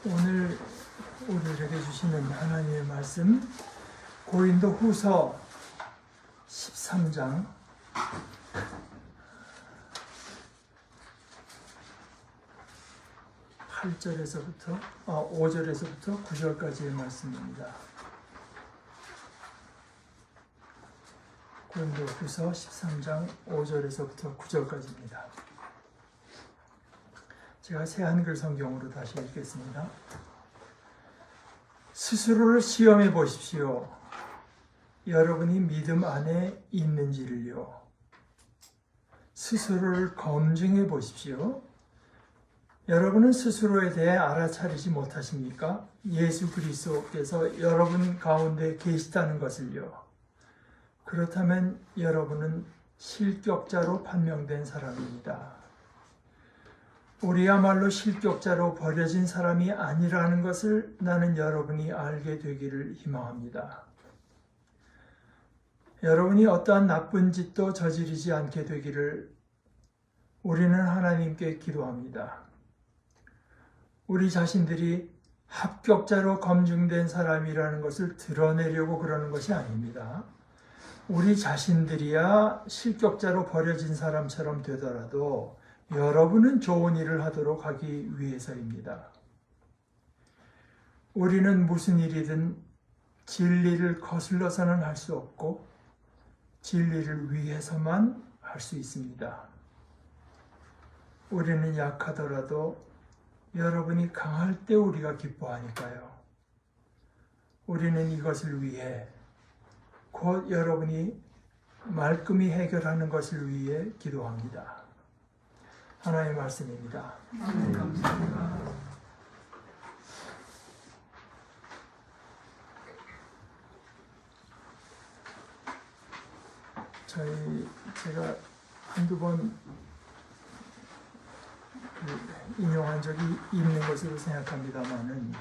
오늘 우리에게 주시는 하나님의 말씀 고린도 후서 13장 5절에서부터 9절까지의 말씀입니다. 고린도 후서 13장 5절에서부터 9절까지입니다. 제가 새 한글 성경으로 다시 읽겠습니다. 스스로를 시험해 보십시오. 여러분이 믿음 안에 있는지를요. 스스로를 검증해 보십시오. 여러분은 스스로에 대해 알아차리지 못하십니까? 예수 그리스도께서 여러분 가운데 계시다는 것을요. 그렇다면 여러분은 실격자로 판명된 사람입니다. 우리야말로 실격자로 버려진 사람이 아니라는 것을 나는 여러분이 알게 되기를 희망합니다. 여러분이 어떠한 나쁜 짓도 저지르지 않게 되기를 우리는 하나님께 기도합니다. 우리 자신들이 합격자로 검증된 사람이라는 것을 드러내려고 그러는 것이 아닙니다. 우리 자신들이야 실격자로 버려진 사람처럼 되더라도 여러분은 좋은 일을 하도록 하기 위해서입니다. 우리는 무슨 일이든 진리를 거슬러서는 할 수 없고 진리를 위해서만 할 수 있습니다. 우리는 약하더라도 여러분이 강할 때 우리가 기뻐하니까요. 우리는 이것을 위해 곧 여러분이 말끔히 해결하는 것을 위해 기도합니다. 하나님의 말씀입니다. 감사합니다. 제가 한두 번 인용한 적이 있는 것으로 생각합니다만은,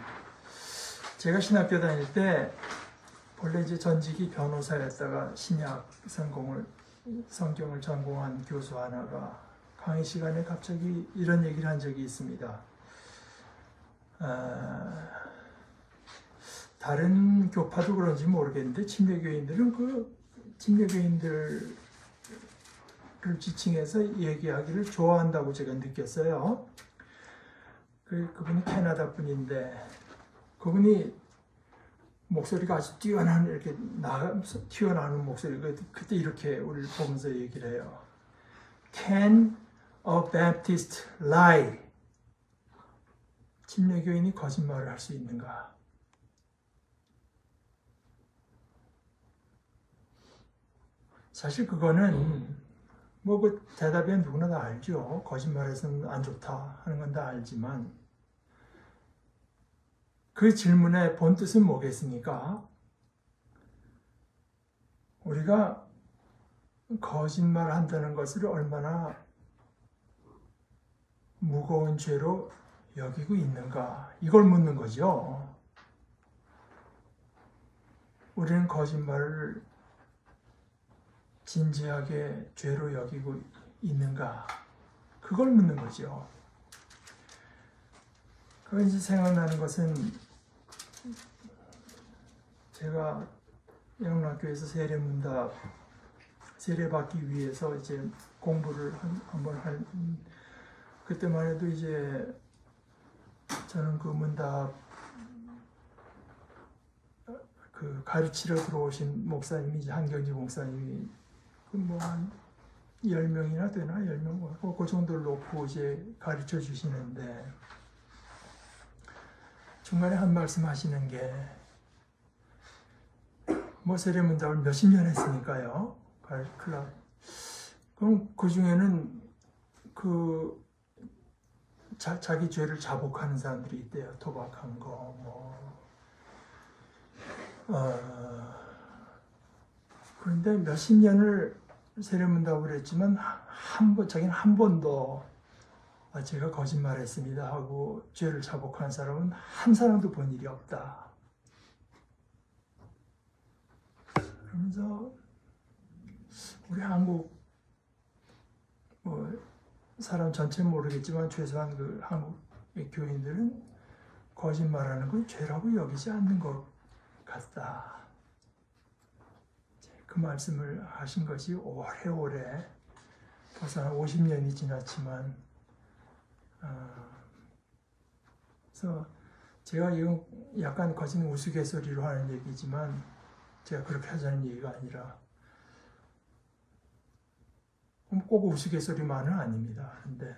제가 신학교 다닐 때 본래 이제 전직이 변호사였다가 신약 성경을 전공한 교수 하나가 강의 시간에 갑자기 이런 얘기를 한 적이 있습니다. 다른 교파도 그런지 모르겠는데 침례교인들은 침례교인들을 지칭해서 얘기하기를 좋아한다고 제가 느꼈어요. 그분이 캐나다 분인데 그분이 목소리가 아주 이렇게 튀어나오는 목소리, 그때 이렇게 우리를 보면서 얘기를 해요. Can a Baptist lie? 침례교인이 거짓말을 할 수 있는가? 사실 그거는 그 대답에 누구나 다 알죠. 거짓말해서는 안 좋다 하는 건 다 알지만 그 질문의 본뜻은 뭐겠습니까? 우리가 거짓말 한다는 것을 얼마나 무거운 죄로 여기고 있는가, 이걸 묻는 거죠. 우리는 거짓말을 진지하게 죄로 여기고 있는가, 그걸 묻는 거죠. 그런지 생각나는 것은 제가 영락교에서 세례받기 위해서 이제 공부를 한번 그때만 해도 이제 저는 그 문답 가르치러 들어오신 목사님이 이제 한경지 목사님이 한 10명이나 되나? 10명? 그 정도를 놓고 이제 가르쳐 주시는데 중간에 한 말씀 하시는 게 세례 문답을 몇십 년 했으니까요. 그럼 그 중에는 자기 죄를 자복하는 사람들이 있대요. 도박한 거, 그런데 몇십 년을 세례문답을 했지만 자기는 한 번도 제가 거짓말했습니다 하고 죄를 자복한 사람은 한 사람도 본 일이 없다. 그러면서 우리 한국 사람 전체는 모르겠지만 최소한 그 한국의 교인들은 거짓말하는 건 죄라고 여기지 않는 것 같다. 그 말씀을 하신 것이 오래오래 벌써 한 50년이 지났지만 그래서 제가 이건 약간 거친 우스갯소리로 하는 얘기지만 제가 그렇게 하자는 얘기가 아니라 꼭 우스갯소리만은 아닙니다. 근데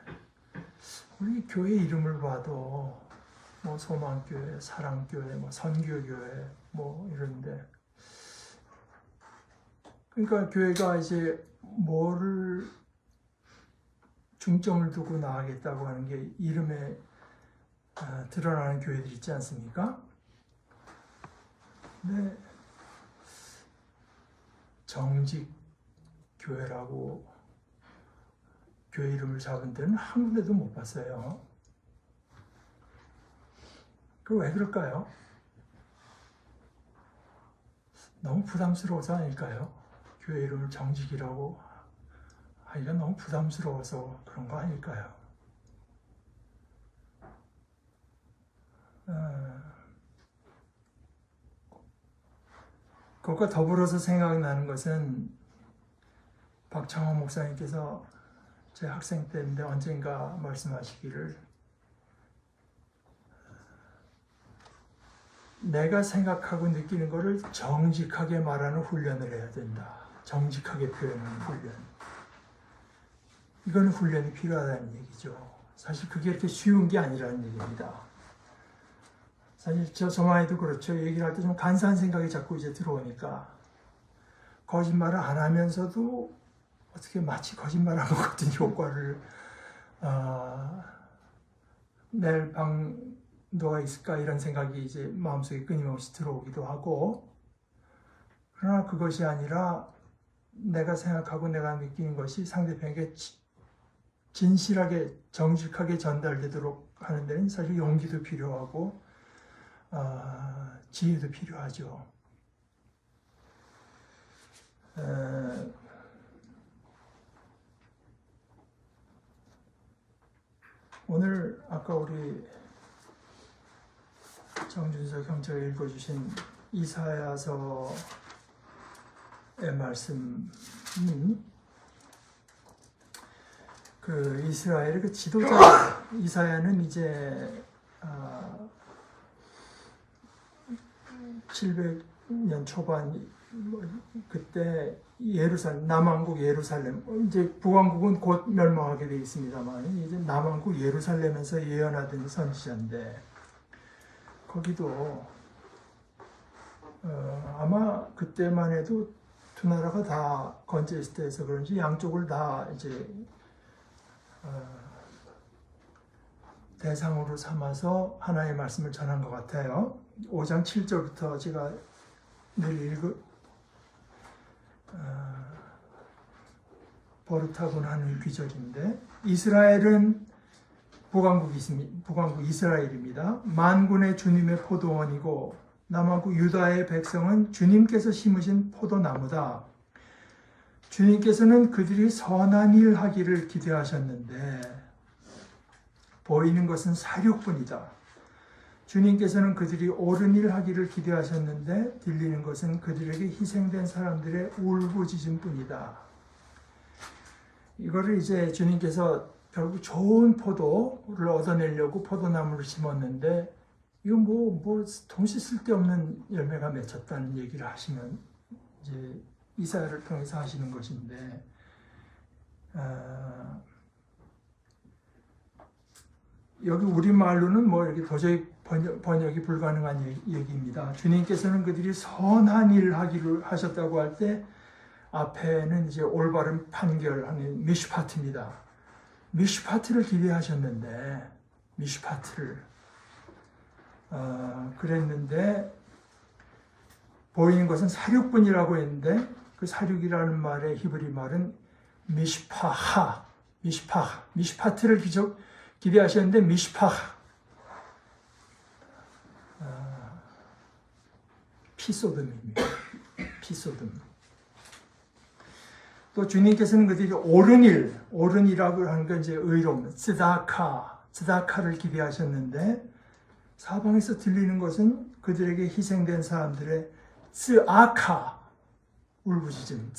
우리 교회 이름을 봐도 뭐 소망교회, 사랑교회, 뭐 선교교회 뭐 이런데 그러니까 교회가 이제 뭐를 중점을 두고 나가겠다고 하는 게 이름에 드러나는 교회들 있지 않습니까? 근데 정직 교회라고 교회 이름을 잡은 데는 한 군데도 못 봤어요. 그 왜 그럴까요? 너무 부담스러워서 아닐까요? 교회 이름을 정직이라고 하기가 너무 부담스러워서 그런 거 아닐까요? 그것과 더불어서 생각나는 것은 박창호 목사님께서 제 학생 때인데 언젠가 말씀하시기를 내가 생각하고 느끼는 것을 정직하게 말하는 훈련을 해야 된다. 정직하게 표현하는 훈련. 이건 훈련이 필요하다는 얘기죠. 사실 그게 이렇게 쉬운 게 아니라는 얘기입니다. 사실 저만해도 그렇죠. 얘기를 할 때 좀 간사한 생각이 자꾸 이제 들어오니까 거짓말을 안 하면서도 어떻게 마치 거짓말한 것 같은 효과를 낼 방도가 있을까 이런 생각이 이제 마음속에 끊임없이 들어오기도 하고 그러나 그것이 아니라 내가 생각하고 내가 느끼는 것이 상대편에게 진실하게 정직하게 전달되도록 하는 데는 사실 용기도 필요하고 지혜도 필요하죠. 오늘 아까 우리 정준석 형제가 읽어주신 이사야서의 말씀은 그 이스라엘의 그 지도자 이사야는 이제 700년 초반 그때 예루살렘 남왕국 예루살렘 이제 북왕국은 곧 멸망하게 되어 있습니다만 이제 남왕국 예루살렘에서 예언하던 선지자인데 거기도 아마 그때만 해도 두 나라가 다 건재했을 때에서 그런지 양쪽을 다 이제 대상으로 삼아서 하나의 말씀을 전한 것 같아요. 5장 7절부터 제가 늘 버릇하곤 하는 귀절인데 이스라엘은 북왕국이 있습니다. 북왕국 이스라엘입니다. 만군의 주님의 포도원이고 남왕국 유다의 백성은 주님께서 심으신 포도나무다. 주님께서는 그들이 선한 일 하기를 기대하셨는데 보이는 것은 사륙뿐이다. 주님께서는 그들이 옳은 일 하기를 기대하셨는데 들리는 것은 그들에게 희생된 사람들의 울부짖음뿐이다. 이거를 이제 주님께서 결국 좋은 포도를 얻어내려고 포도나무를 심었는데 이거 뭐 동시 쓸데없는 열매가 맺혔다는 얘기를 하시면 이제 이사야를 통해서 하시는 것인데 여기 우리말로는 뭐 이렇게 도저히 번역이 불가능한 얘기입니다. 주님께서는 그들이 선한 일을 하기를 하셨다고 할 때 앞에는 이제 올바른 판결하는 미슈파트입니다. 미슈파트를 기대하셨는데 미슈파트를 그랬는데 보이는 것은 사륙뿐이라고 했는데 그 사륙이라는 말의 히브리 말은 미슈파트를 기대하셨는데 피소듬입니다. 피소듬. 또 주님께서는 그들이 옳은 일이라고 하는 건 이제 의로움, 츠다카를 기대하셨는데 사방에서 들리는 것은 그들에게 희생된 사람들의 쯔아카, 울부짖음,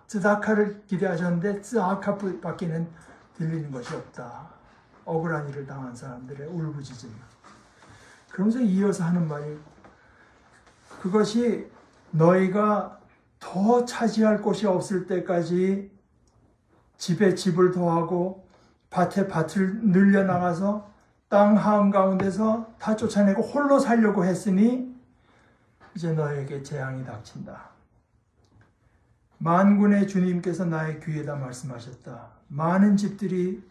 쯔다카를 기대하셨는데 쯔아카밖에는 들리는 것이 없다. 억울한 일을 당한 사람들의 울부짖음. 그러면서 이어서 하는 말이, 그것이 너희가 더 차지할 곳이 없을 때까지 집에 집을 더하고 밭에 밭을 늘려나가서 땅 한가운데서 다 쫓아내고 홀로 살려고 했으니 이제 너에게 재앙이 닥친다. 만군의 주님께서 나의 귀에다 말씀하셨다. 많은 집들이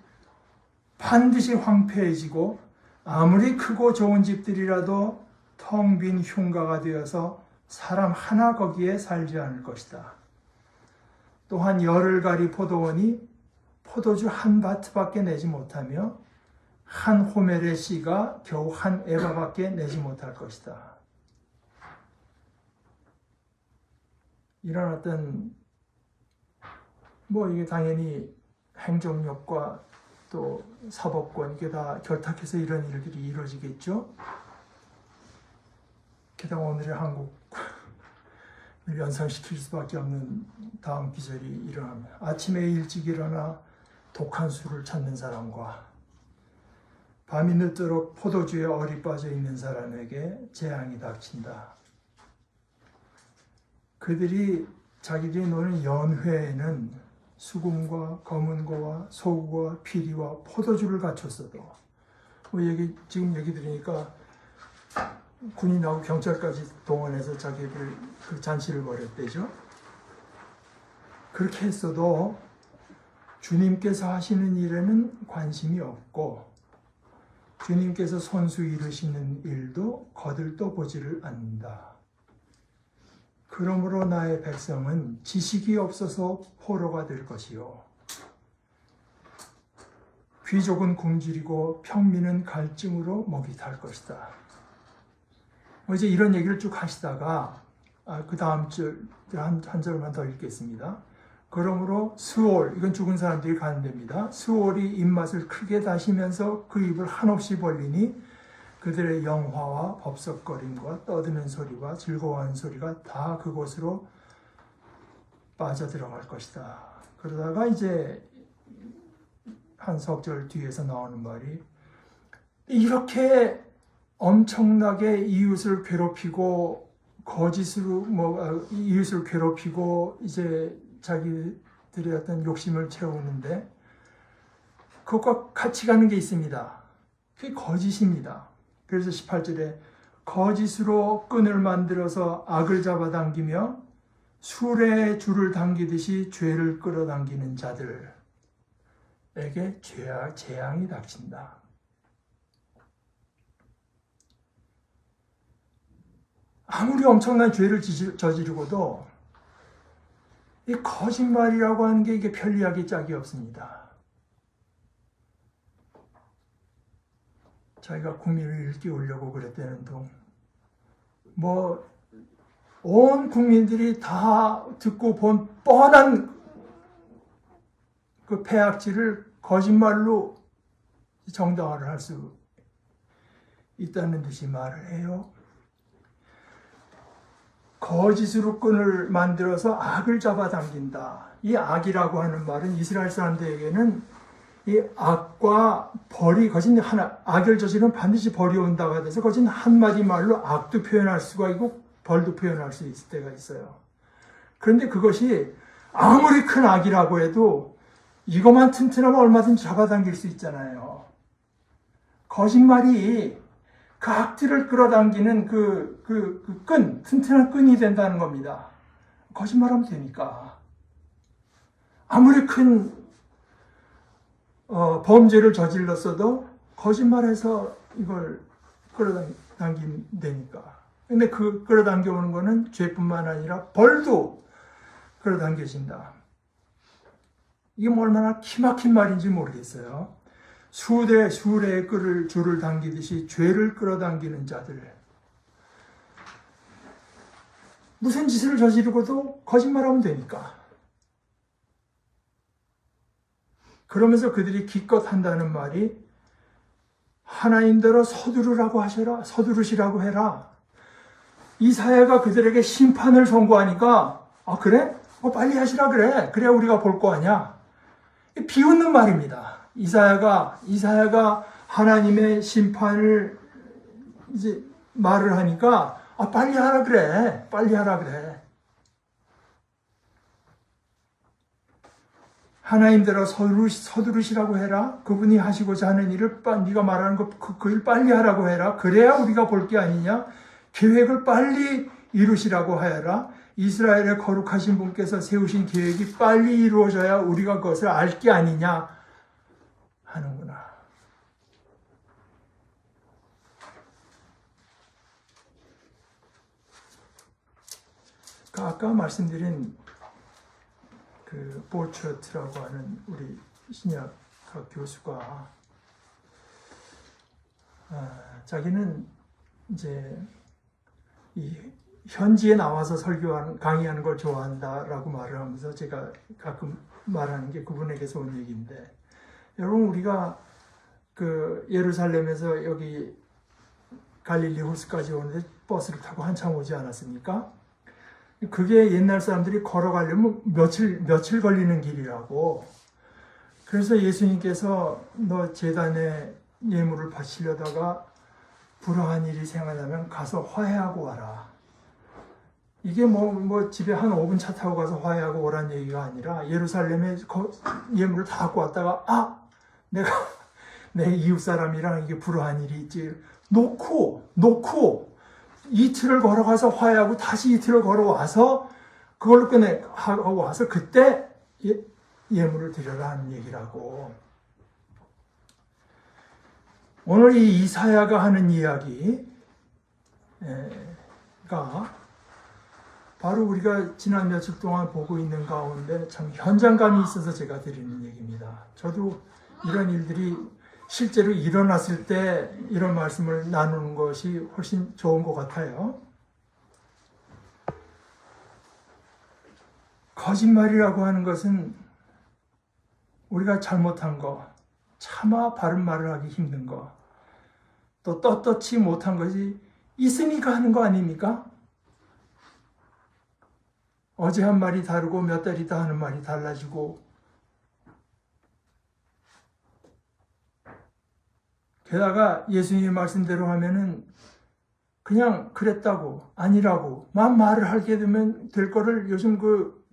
반드시 황폐해지고 아무리 크고 좋은 집들이라도 텅 빈 흉가가 되어서 사람 하나 거기에 살지 않을 것이다. 또한 열흘 가리 포도원이 포도주 한 바트밖에 내지 못하며 한 호멜의 씨가 겨우 한 에바밖에 내지 못할 것이다. 이런 어떤 이게 당연히 행정력과 또 사법권 이게 다 결탁해서 이런 일들이 이루어지겠죠. 게다가 오늘의 한국을 연상시킬 수밖에 없는 다음 기절이 일어납니다. 아침에 일찍 일어나 독한 술을 찾는 사람과 밤이 늦도록 포도주에 얼이 빠져 있는 사람에게 재앙이 닥친다. 그들이 자기들이 노는 연회에는 수금과 검은고와 소구와 피리와 포도주를 갖췄어도 지금 얘기 들으니까 군인하고 경찰까지 동원해서 자기들 그 잔치를 벌였대죠. 그렇게 했어도 주님께서 하시는 일에는 관심이 없고 주님께서 손수 이루시는 일도 거들떠 보지를 않는다. 그러므로 나의 백성은 지식이 없어서 포로가 될 것이요 귀족은 굶주리고 평민은 갈증으로 목이 탈 것이다. 이제 이런 얘기를 쭉 하시다가 그 다음 줄 한 절만 더 읽겠습니다. 그러므로 스올, 이건 죽은 사람들이 가는 데입니다. 스올이 입맛을 크게 다시면서 그 입을 한없이 벌리니 그들의 영화와 법석거림과 떠드는 소리와 즐거워하는 소리가 다 그곳으로 빠져들어갈 것이다. 그러다가 이제 한 석절 뒤에서 나오는 말이, 이렇게 엄청나게 이웃을 괴롭히고 거짓으로 이웃을 괴롭히고 이제 자기들의 어떤 욕심을 채우는데 그것과 같이 가는 게 있습니다. 그게 거짓입니다. 그래서 18절에 거짓으로 끈을 만들어서 악을 잡아당기며 수레에 줄을 당기듯이 죄를 끌어당기는 자들에게 재앙이 닥친다. 아무리 엄청난 죄를 저지르고도 이 거짓말이라고 하는 게 이게 편리하게 짝이 없습니다. 자기가 국민을 일깨우려고 그랬다는 둥, 온 국민들이 다 듣고 본 뻔한 그 폐악질을 거짓말로 정당화를 할 수 있다는 듯이 말을 해요. 거짓으로 끈을 만들어서 악을 잡아당긴다. 이 악이라고 하는 말은 이스라엘 사람들에게는 이 악과 벌이, 거짓 악을 저지르면 반드시 벌이 온다가 돼서 거짓 한마디 말로 악도 표현할 수가 있고 벌도 표현할 수 있을 때가 있어요. 그런데 그것이 아무리 큰 악이라고 해도 이것만 튼튼하면 얼마든지 잡아당길 수 있잖아요. 거짓말이 그 악들을 끌어당기는 그 끈, 튼튼한 끈이 된다는 겁니다. 거짓말하면 되니까. 아무리 큰 범죄를 저질렀어도 거짓말해서 이걸 끌어당긴다니까. 근데 그 끌어당겨오는 거는 죄뿐만 아니라 벌도 끌어당겨진다. 이게 얼마나 기막힌 말인지 모르겠어요. 수레에 줄을 당기듯이 죄를 끌어당기는 자들. 무슨 짓을 저지르고도 거짓말하면 되니까. 그러면서 그들이 기껏 한다는 말이 하나님대로 서두르라고 하셔라. 서두르시라고 해라. 이사야가 그들에게 심판을 선고하니까 그래? 빨리 하시라 그래. 그래야 우리가 볼 거 아니야. 비웃는 말입니다. 이사야가 하나님의 심판을 이제 말을 하니까 빨리 하라 그래. 빨리 하라 그래. 하나님대로 서두르시라고 해라. 그분이 하시고자 하는 일을 네가 말하는 그 일 빨리 하라고 해라. 그래야 우리가 볼 게 아니냐. 계획을 빨리 이루시라고 하여라. 이스라엘의 거룩하신 분께서 세우신 계획이 빨리 이루어져야 우리가 그것을 알 게 아니냐 하는구나. 아까 말씀드린 그 보처트라고 하는 우리 신약학 교수가 자기는 이제 이 현지에 나와서 강의하는 걸 좋아한다라고 말을 하면서 제가 가끔 말하는 게 그분에게서 온 얘기인데, 여러분 우리가 그 예루살렘에서 여기 갈릴리 호수까지 오는데 버스를 타고 한참 오지 않았습니까? 그게 옛날 사람들이 걸어가려면 며칠 걸리는 길이라고. 그래서 예수님께서 너 제단에 예물을 바치려다가 불화한 일이 생각나면 가서 화해하고 와라. 이게 뭐 집에 한 5분 차 타고 가서 화해하고 오란 얘기가 아니라, 예루살렘에 예물을 다 갖고 왔다가 내가 내 이웃 사람이랑 이게 불화한 일이 있지. 놓고 이틀을 걸어가서 화해하고 다시 이틀을 걸어와서 그걸로 하고 와서 그때 예물을 드려라 하는 얘기라고. 오늘 이 이사야가 하는 이야기가 바로 우리가 지난 며칠 동안 보고 있는 가운데 참 현장감이 있어서 제가 드리는 얘기입니다. 저도 이런 일들이 실제로 일어났을 때 이런 말씀을 나누는 것이 훨씬 좋은 것 같아요. 거짓말이라고 하는 것은 우리가 잘못한 거, 차마 바른 말을 하기 힘든 거, 또 떳떳지 못한 것이 있으니까 하는 거 아닙니까? 어제 한 말이 다르고 몇 달 있다 하는 말이 달라지고, 게다가 예수님의 말씀대로 하면은 그냥 그랬다고, 아니라고 말을 하게 되면 될 거를 요즘 그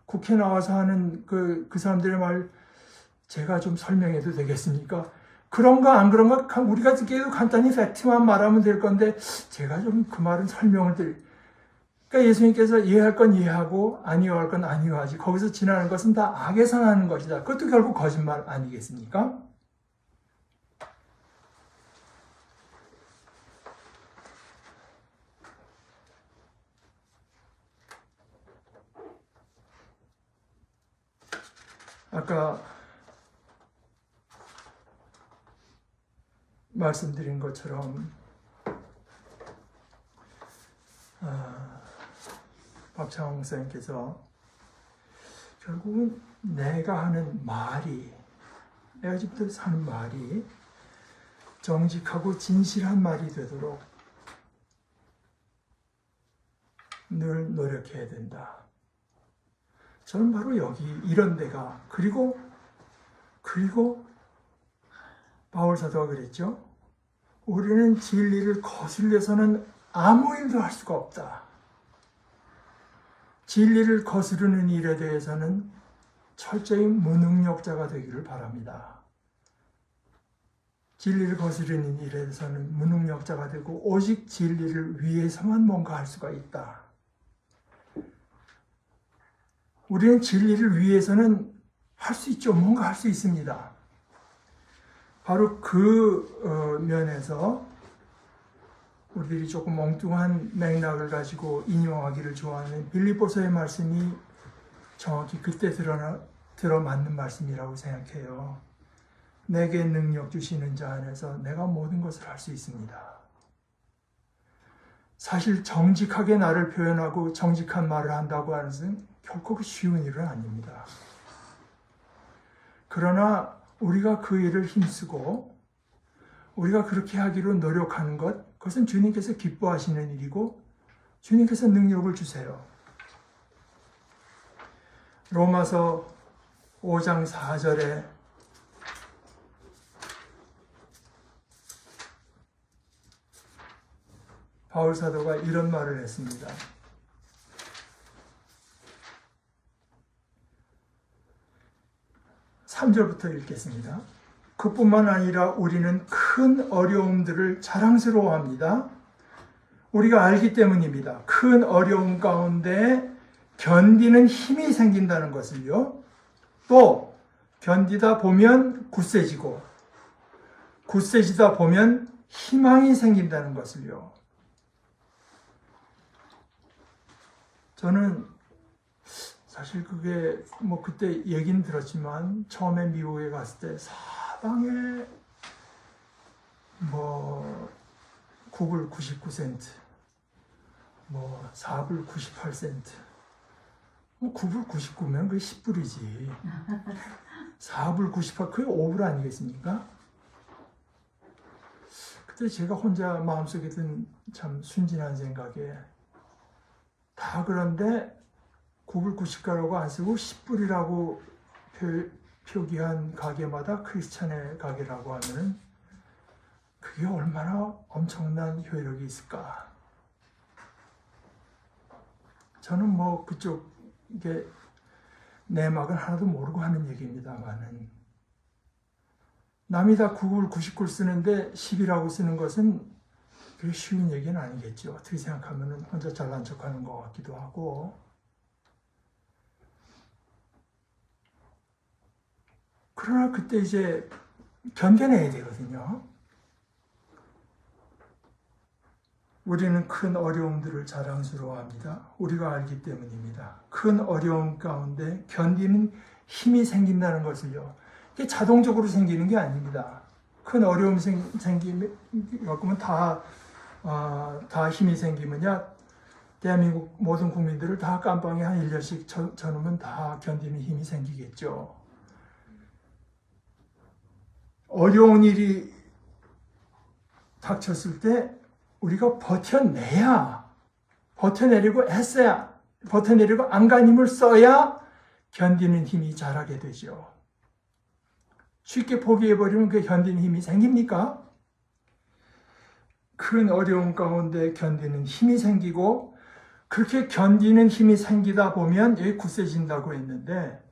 국회 나와서 하는 그 사람들의 말 제가 좀 설명해도 되겠습니까? 그런가 안 그런가 우리가 듣기에도 간단히 팩트만 말하면 될 건데 제가 좀 그 말은 설명을 그러니까 예수님께서 이해할 건 이해하고 아니할 건 아니하지, 거기서 지나는 것은 다 악에서 나는 것이다. 그것도 결국 거짓말 아니겠습니까? 아까 말씀드린 것처럼 박창홍 목사님께서 결국은 내가 하는 말이, 내가 지금 하는 말이 정직하고 진실한 말이 되도록 늘 노력해야 된다. 저는 바로 여기 이런 데가, 그리고 바울 사도가 그랬죠. 우리는 진리를 거슬려서는 아무 일도 할 수가 없다. 진리를 거스르는 일에 대해서는 철저히 무능력자가 되기를 바랍니다. 진리를 거스르는 일에 대해서는 무능력자가 되고 오직 진리를 위해서만 뭔가 할 수가 있다. 우리는 진리를 위해서는 할 수 있죠. 뭔가 할 수 있습니다. 바로 그 면에서 우리들이 조금 엉뚱한 맥락을 가지고 인용하기를 좋아하는 빌립보서의 말씀이 정확히 그때 들어맞는 말씀이라고 생각해요. 내게 능력 주시는 자 안에서 내가 모든 것을 할 수 있습니다. 사실 정직하게 나를 표현하고 정직한 말을 한다고 하는 것은 결코 쉬운 일은 아닙니다. 그러나 우리가 그 일을 힘쓰고 우리가 그렇게 하기로 노력하는 것, 그것은 주님께서 기뻐하시는 일이고 주님께서 능력을 주세요. 로마서 5장 4절에 바울 사도가 이런 말을 했습니다. 3절부터 읽겠습니다. 그뿐만 아니라 우리는 큰 어려움들을 자랑스러워합니다. 우리가 알기 때문입니다. 큰 어려움 가운데 견디는 힘이 생긴다는 것을요. 또 견디다 보면 굳세지고 굳세지다 보면 희망이 생긴다는 것을요. 저는 사실 그게 뭐 그때 얘기는 들었지만 처음에 미국에 갔을 때 사방에 뭐 9불 99센트, 뭐 4불 98센트, 뭐 9불 99면 그게 10불이지. 4불 98, 그게 5불 아니겠습니까? 그때 제가 혼자 마음속에 든 참 순진한 생각에 다 그런데 9불 90가라고 안 쓰고 10불이라고 표기한 가게마다 크리스찬의 가게라고 하면은 그게 얼마나 엄청난 효력이 있을까. 저는 뭐 그쪽 이게 내막은 하나도 모르고 하는 얘기입니다만은 남이 다 9불 99 쓰는데 10이라고 쓰는 것은 그게 쉬운 얘기는 아니겠죠. 어떻게 생각하면은 혼자 잘난 척하는 것 같기도 하고. 그러나 그때 이제 견뎌내야 되거든요. 우리는 큰 어려움들을 자랑스러워합니다. 우리가 알기 때문입니다. 큰 어려움 가운데 견디는 힘이 생긴다는 것을요. 이게 자동적으로 생기는 게 아닙니다. 큰 어려움 생기면 다 힘이 생기면야 대한민국 모든 국민들을 다 깜빵에 한 1년씩 쳐놓으면 다 견디는 힘이 생기겠죠. 어려운 일이 닥쳤을 때 우리가 버텨내려고 애써야, 버텨내려고 안간힘을 써야 견디는 힘이 자라게 되죠. 쉽게 포기해버리면 그 견디는 힘이 생깁니까? 큰 어려움 가운데 견디는 힘이 생기고 그렇게 견디는 힘이 생기다 보면 여기 굳세진다고 했는데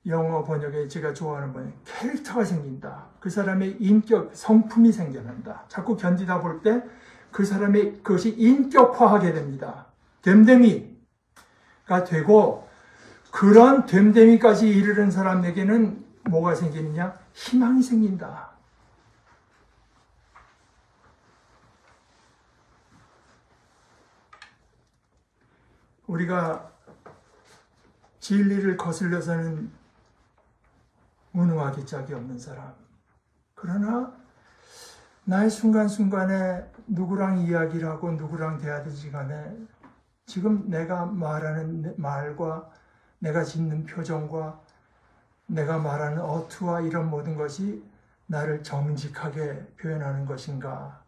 영어 번역에 제가 좋아하는 번역, 캐릭터가 생긴다. 그 사람의 인격, 성품이 생겨난다. 자꾸 견디다 볼 때 그 사람의 그것이 인격화하게 됩니다. 됨됨이가 되고 그런 됨됨이까지 이르는 사람에게는 뭐가 생기느냐? 희망이 생긴다. 우리가 진리를 거슬려서는 무능하기 짝이 없는 사람. 그러나 나의 순간순간에 누구랑 이야기를 하고 누구랑 대하든지 간에 지금 내가 말하는 말과 내가 짓는 표정과 내가 말하는 어투와 이런 모든 것이 나를 정직하게 표현하는 것인가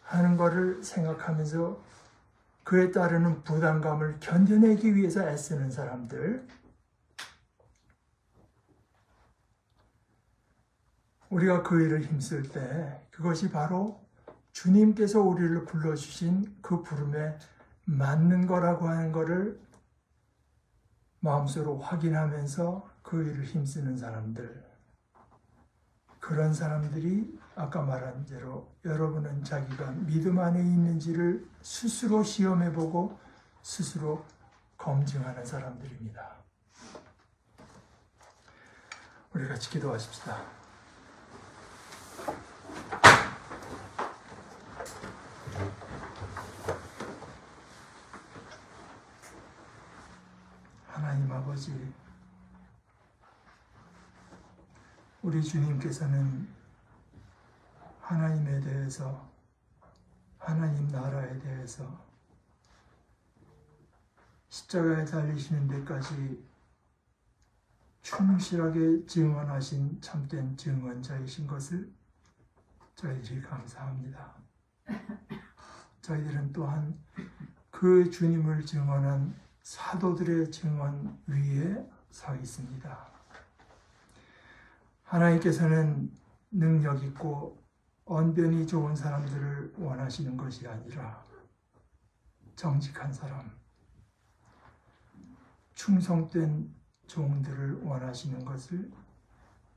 하는 것을 생각하면서 그에 따르는 부담감을 견뎌내기 위해서 애쓰는 사람들, 우리가 그 일을 힘쓸 때 그것이 바로 주님께서 우리를 불러주신 그 부름에 맞는 거라고 하는 것을 마음속으로 확인하면서 그 일을 힘쓰는 사람들, 그런 사람들이 아까 말한 대로 여러분은 자기가 믿음 안에 있는지를 스스로 시험해보고 스스로 검증하는 사람들입니다. 우리 같이 기도하십시다. 하나님 아버지, 우리 주님께서는 하나님에 대해서, 하나님 나라에 대해서 십자가에 달리시는 데까지 충실하게 증언하신 참된 증언자이신 것을 저희들이 감사합니다. 저희들은 또한 그 주님을 증언한 사도들의 증언 위에 서 있습니다. 하나님께서는 능력 있고 언변이 좋은 사람들을 원하시는 것이 아니라 정직한 사람, 충성된 종들을 원하시는 것을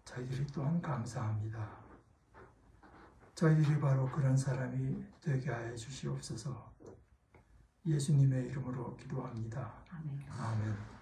저희들이 또한 감사합니다. 저희들이 바로 그런 사람이 되게 하여 주시옵소서. 예수님의 이름으로 기도합니다. 아멘. 아멘.